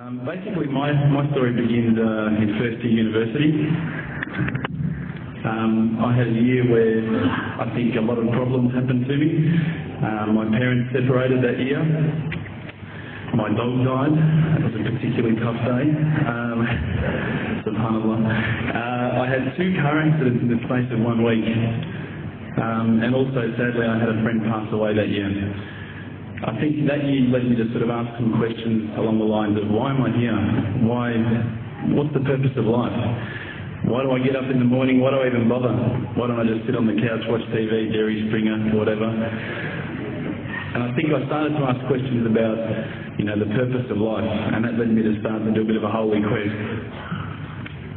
Basically, my story begins in first year university. I had a year where I think a lot of problems happened to me. My parents separated that year. My dog died. It was a particularly tough day. Subhanallah. I had 2 car accidents in the space of 1 week. And also, sadly, I had a friend pass away that year. I think that year led me to sort of ask some questions along the lines of, why am I here? What's the purpose of life? Why do I get up in the morning? Why do I even bother? Why don't I just sit on the couch, watch TV, Jerry Springer, whatever? And I think I started to ask questions about, the purpose of life, and that led me to start to do a bit of a holy quest.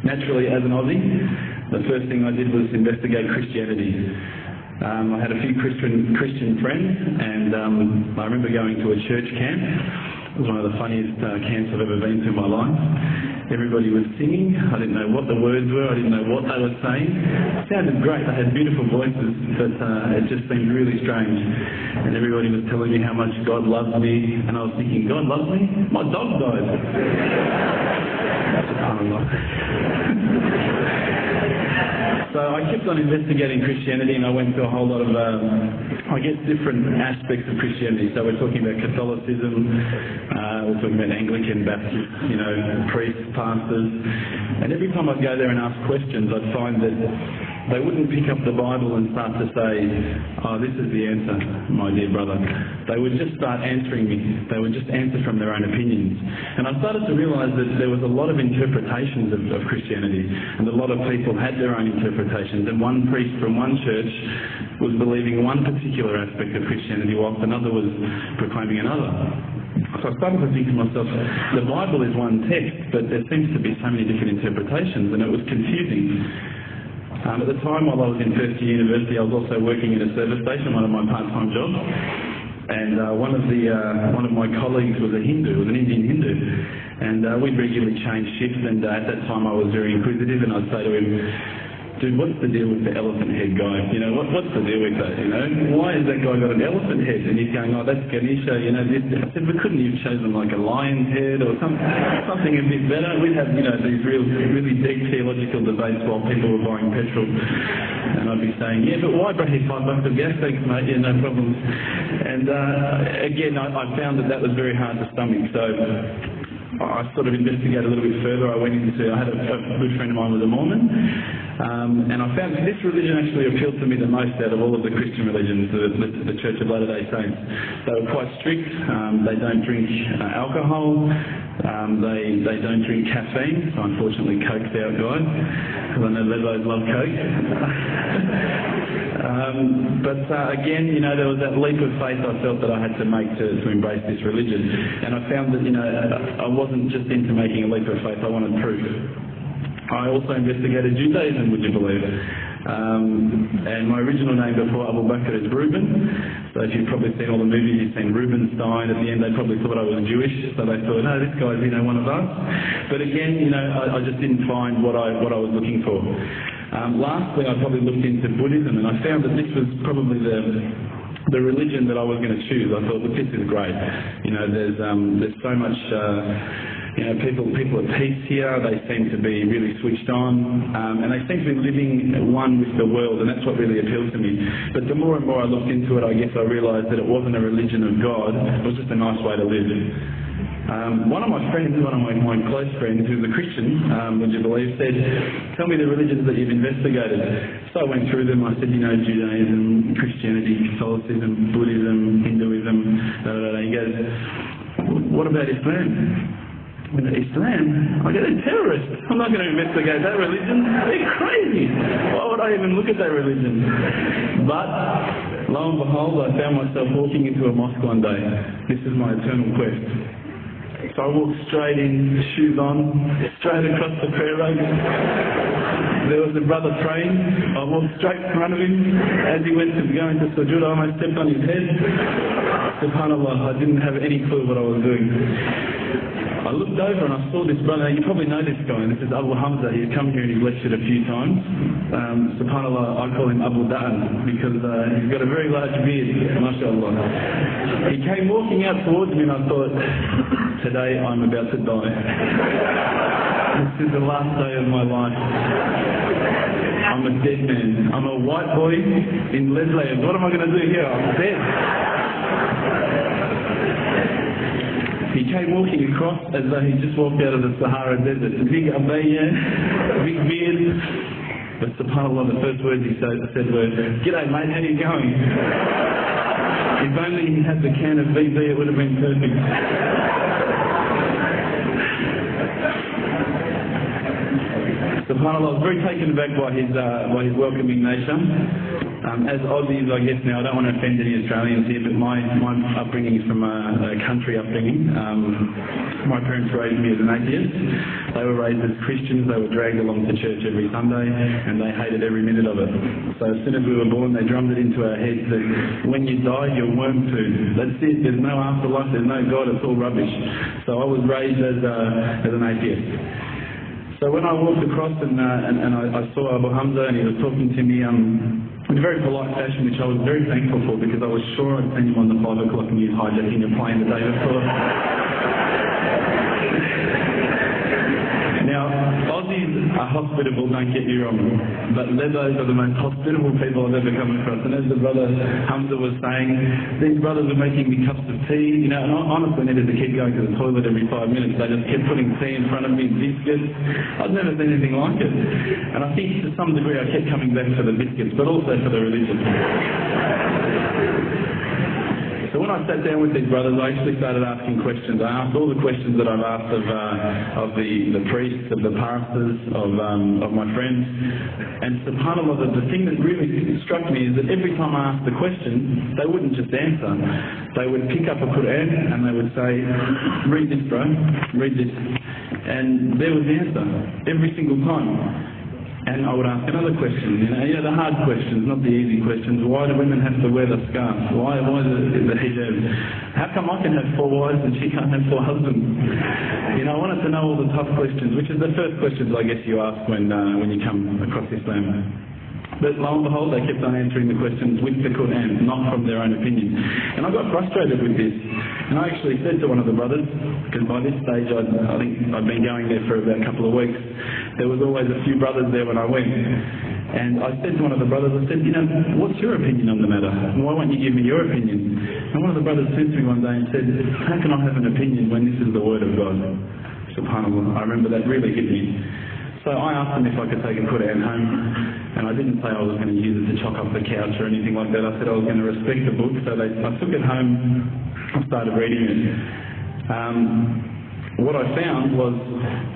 Naturally, as an Aussie, the first thing I did was investigate Christianity. I had a few Christian friends, and I remember going to a church camp. It was one of the funniest camps I've ever been to in my life. Everybody was singing. I didn't know what the words were. I didn't know what they were saying. It sounded great. They had beautiful voices, but it just seemed really strange. And everybody was telling me how much God loved me, and I was thinking, God loves me? My dog died. So I kept on investigating Christianity, and I went to a whole lot of, different aspects of Christianity. So we're talking about Catholicism, we're talking about Anglican, Baptist, priests, pastors. And every time I'd go there and ask questions, I'd find that they wouldn't pick up the Bible and start to say, oh, this is the answer, my dear brother. They would just start answering me. They would just answer from their own opinions. And I started to realise that there was a lot of interpretations of Christianity, and a lot of people had their own interpretations. And one priest from one church was believing one particular aspect of Christianity, whilst another was proclaiming another. So I started to think to myself, the Bible is one text, but there seems to be so many different interpretations, and it was confusing. At the time, while I was in first year university, I was also working in a service station, one of my part-time jobs. And one of my colleagues was a Hindu, was an Indian Hindu. And we'd regularly change shifts, and at that time I was very inquisitive, and I'd say to him, dude, what's the deal with the elephant head guy? What's the deal with that, Why has that guy got an elephant head? And he's going, oh, that's Ganesha, this. I said, we couldn't have chosen like a lion's head or something a bit better. We'd have, these really deep theological debates while people were buying petrol. And I'd be saying, yeah, but why break $5 of gas tanks, mate? Yeah, no problems. And again, I found that was very hard to stomach. So I sort of investigated a little bit further. I had a good friend of mine was a Mormon, and I found that this religion actually appealed to me the most out of all of the Christian religions, the Church of Latter-day Saints. They were quite strict. They don't drink alcohol. They don't drink caffeine. So unfortunately, Coke's out, guys, because I know Lezos love Coke. But again, there was that leap of faith I felt that I had to make to embrace this religion. And I found that, I wasn't just into making a leap of faith, I wanted proof. I also investigated Judaism, would you believe it? And my original name before Abu Bakr is Reuben. So if you've probably seen all the movies, you've seen Reubenstein. At the end, they probably thought I was Jewish, so they thought, no, this guy's one of us. But again, I just didn't find what I was looking for. Lastly, I probably looked into Buddhism, and I found that this was probably the religion that I was going to choose. I thought, look, this is great. There's so much. People at peace here. They seem to be really switched on, and they seem to be living one with the world, and that's what really appeals to me. But the more and more I looked into it, I guess I realised that it wasn't a religion of God. It was just a nice way to live. One of my friends, one of my close friends, who's a Christian, would you believe, said, tell me the religions that you've investigated. So I went through them. I said, Judaism, Christianity, Catholicism, Buddhism, Hinduism, He goes, what about Islam? Islam? I go, they're terrorists. I'm not going to investigate that religion. They're crazy. Why would I even look at that religion? But lo and behold, I found myself walking into a mosque one day. This is my eternal quest. So I walked straight in, shoes on, straight across the prayer road. There was a brother praying. I walked straight in front of him. As he went to go into sujood, I almost stepped on his head. Subhanallah, I didn't have any clue what I was doing. I I looked over and I saw this brother. You probably know this guy. This is Abu Hamza. He's come here and he's lectured a few times. SubhanAllah, I call him Abu Da'an because he's got a very large beard, mashallah. He came walking out towards me and I thought, today I'm about to die. This is the last day of my life. I'm a dead man. I'm a white boy in Leslie. What am I going to do here? I'm dead. He came walking across as though he just walked out of the Sahara Desert. Big abaya, big beard. But subhanAllah, the first words he said were, "G'day mate, how you going?" If only he had the can of VB, it would have been perfect. SubhanAllah, I was very taken aback by his welcoming nature. As Aussies, I guess now, I don't want to offend any Australians here, but my upbringing is from a country upbringing. My parents raised me as an atheist. They were raised as Christians. They were dragged along to church every Sunday, and they hated every minute of it. So as soon as we were born, they drummed it into our heads that when you die, you're worm food. That's it. There's no afterlife. There's no God. It's all rubbish. So I was raised as an atheist. So when I walked across and I saw Abu Hamza and he was talking to me in a very polite fashion, which I was very thankful for because I was sure I'd seen him on the 5 o'clock news hijacking a plane the day before. Now, Aussies are hospitable, don't get me wrong, but Lebos are the most hospitable people I've ever come across. And as the brother Hamza was saying, these brothers are making me cups of tea, and I honestly needed to keep going to the toilet every 5 minutes. They just kept putting tea in front of me, biscuits. I'd never seen anything like it. And I think to some degree I kept coming back for the biscuits, but also for the religion. So when I sat down with these brothers, I actually started asking questions. I asked all the questions that I've asked of the priests, of the pastors, of my friends. And subhanAllah, the thing that really struck me is that every time I asked the question, they wouldn't just answer. They would pick up a Quran and they would say, "Read this, bro, read this." And there was the answer, every single time. And I would ask another question, the hard questions, not the easy questions. Why do women have to wear the scarf? Why the hijab? How come I can have 4 wives and she can't have 4 husbands? I wanted to know all the tough questions, which is the first questions I guess you ask when you come across Islam. But lo and behold, they kept on answering the questions with the Quran, not from their own opinion. And I got frustrated with this. And I actually said to one of the brothers, because by this stage I think I'd been going there for about a couple of weeks, there was always a few brothers there when I went. And I said to one of the brothers, I said, what's your opinion on the matter? Why won't you give me your opinion? And one of the brothers turned to me one day and said, how can I have an opinion when this is the word of God? SubhanAllah, I remember that really hit me. So I asked him if I could take a Quran home, and I didn't say I was going to use it to chop up the couch or anything like that. I said I was going to respect the book, so I took it home, I started reading it. What I found was,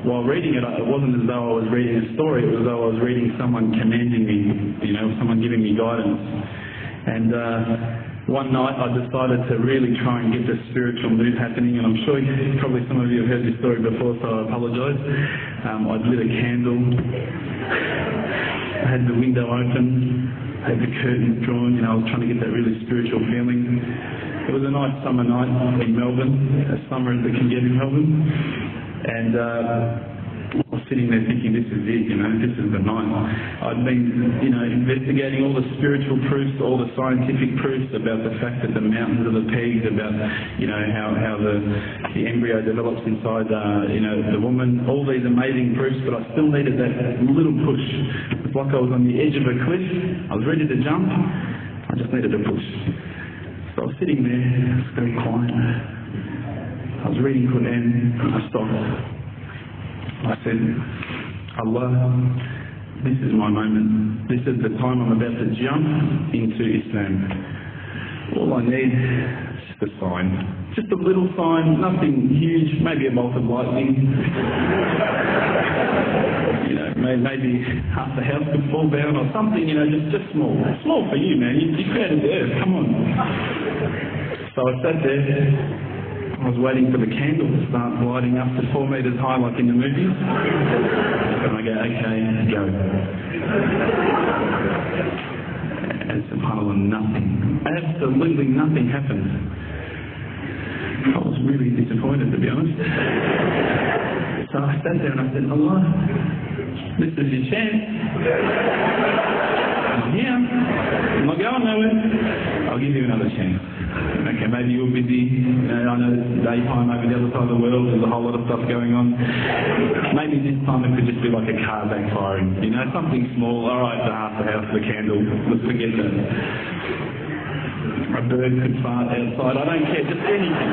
while reading it, it wasn't as though I was reading a story, it was as though I was reading someone commanding me, someone giving me guidance. And one night I decided to really try and get the spiritual mood happening, and I'm sure probably some of you have heard this story before, so I apologise. I'd lit a candle, I had the window open, I had the curtains drawn, I was trying to get that really spiritual feeling. It was a nice summer night in Melbourne, as summer as it can get in Melbourne, and I was sitting there thinking, this is it, this is the night. I'd been, investigating all the spiritual proofs, all the scientific proofs about the fact that the mountains are the pegs, about, how the embryo develops inside, the woman, all these amazing proofs, but I still needed that little push. It's like I was on the edge of a cliff, I was ready to jump, I just needed a push. So I was sitting there, very quiet. I was reading Quran, and I stopped. I said, Allah, this is my moment. This is the time I'm about to jump into Islam. All I need is just a sign. Just a little sign, nothing huge, maybe a bolt of lightning. Maybe half the house could fall down or something, just small. Small for you, man. You created the earth, come on. So I sat there. I was waiting for the candle to start lighting up to 4 metres high like in the movies. And I go, okay, go. And subhanAllah, nothing. Absolutely nothing happened. I was really disappointed, to be honest. So I sat there and I said, Allah, this is your chance. I'm here. I'm not going nowhere. I'll give you another chance. Okay, maybe you're busy. I know it's daytime over the other side of the world. There's a whole lot of stuff going on. Maybe this time it could just be like a car backfiring. Something small. All right, the half the house, the candle. Let's forget that. A bird could fart outside. I don't care. Just anything.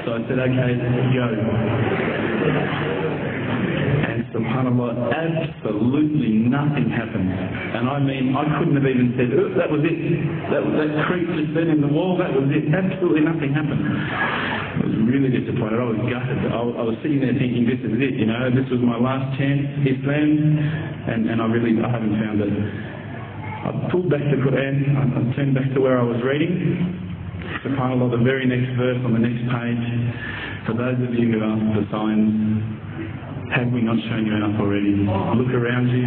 So I said, okay, go. And subhanAllah, absolutely nothing happened. And I mean, I couldn't have even said, oh, that was it. That creep just then in the wall, that was it. Absolutely nothing happened. I was really disappointed. I was gutted. I was sitting there thinking, this is it, this was my last chance, Islam, and I haven't found it. I pulled back the Quran, I turned back to where I was reading. SubhanAllah, the very next verse on the next page, for those of you who ask the signs, have we not shown you enough already? Look around you,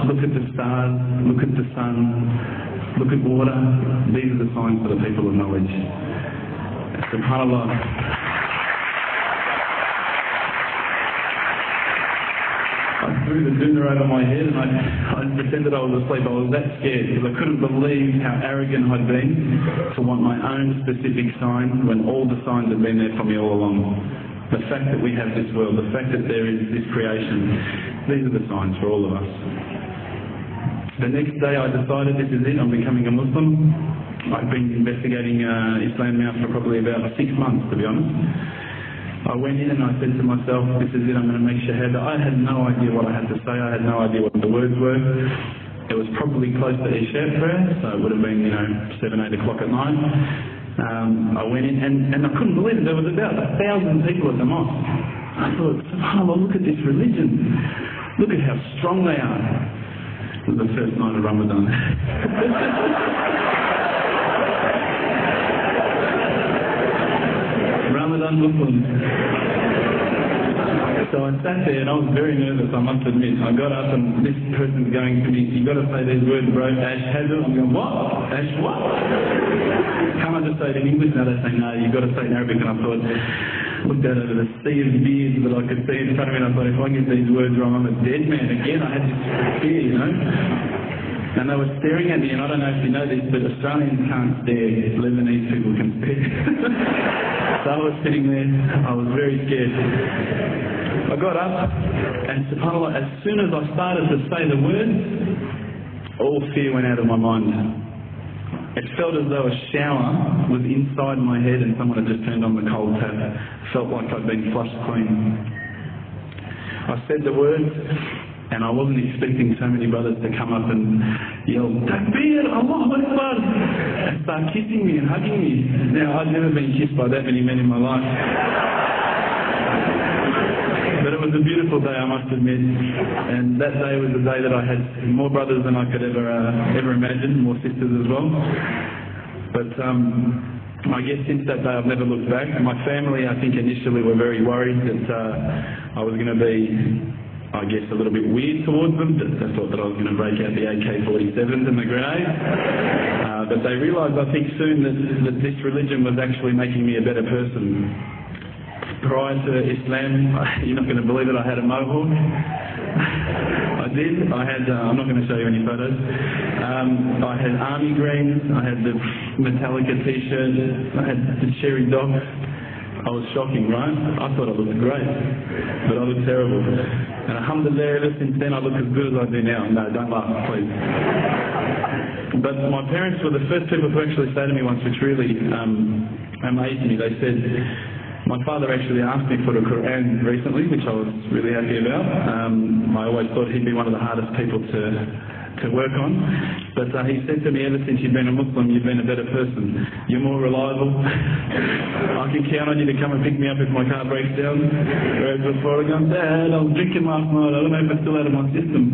look at the stars, look at the sun, look at water. These are the signs for the people of knowledge. SubhanAllah. I threw the dinner over my head and I pretended I was asleep. I was that scared because I couldn't believe how arrogant I'd been to want my own specific sign when all the signs had been there for me all along. The fact that we have this world, the fact that there is this creation, these are the signs for all of us. The next day I decided this is it, I'm becoming a Muslim. I've been investigating Islam now for probably about 6 months, to be honest. I went in and I said to myself, this is it, I'm going to make shahada. I had no idea what I had to say, I had no idea what the words were. It was probably close to Isha prayer, so it would have been, 7, 8 o'clock at night. I went in and I couldn't believe it, there was about 1,000 people at the mosque. I thought, subhanAllah, look at this religion. Look at how strong they are. It was the first night of Ramadan. Ramadan Muslims. So I sat there and I was very nervous, I must admit. I got up and this person's going to me, you got to say these words, bro, Ashhadu. I'm going, what? Ash what? Can't I just say it in English? No, they say, no, you got to say it in Arabic. And I thought, looked out over the sea of beards that I could see in front of me and I thought, if I get these words wrong, I'm a dead man again. I had this fear, And they were staring at me, and I don't know if you know this, but Australians can't stare, Lebanese people can stare. So I was sitting there, I was very scared. I got up, and subhanAllah, as soon as I started to say the words, all fear went out of my mind. It felt as though a shower was inside my head and someone had just turned on the cold tap. It felt like I'd been flushed clean. I said the words, and I wasn't expecting so many brothers to come up and yell, Takbir, Allahu Akbar, and start kissing me and hugging me. Now, I'd never been kissed by that many men in my life. But it was a beautiful day, I must admit. And that day was the day that I had more brothers than I could ever imagine, more sisters as well. But I guess since that day I've never looked back. My family, I think initially were very worried that I was going to be, I guess, a little bit weird towards them. They thought that I was going to break out the AK-47s and the grenades. But they realised, I think, soon that this religion was actually making me a better person. Prior to Islam, you're not going to believe it, I had a mohawk. I did. I had, I'm not going to show you any photos. I had army greens, I had the Metallica t-shirt, I had the cherry dogs. I was shocking, right? I thought I looked great, but I looked terrible. And alhamdulillah, ever since then I look as good as I do now. No, don't laugh, please. But my parents were the first people to actually say to me once, which really amazed me. They said, my father actually asked me for the Quran recently, which I was really happy about. I always thought he'd be one of the hardest people to work on. But he said to me, ever since you've been a Muslim, you've been a better person. You're more reliable. I can count on you to come and pick me up if my car breaks down. Whereas before I go, Dad, I was drinking last night. I don't know if it's still out of my system.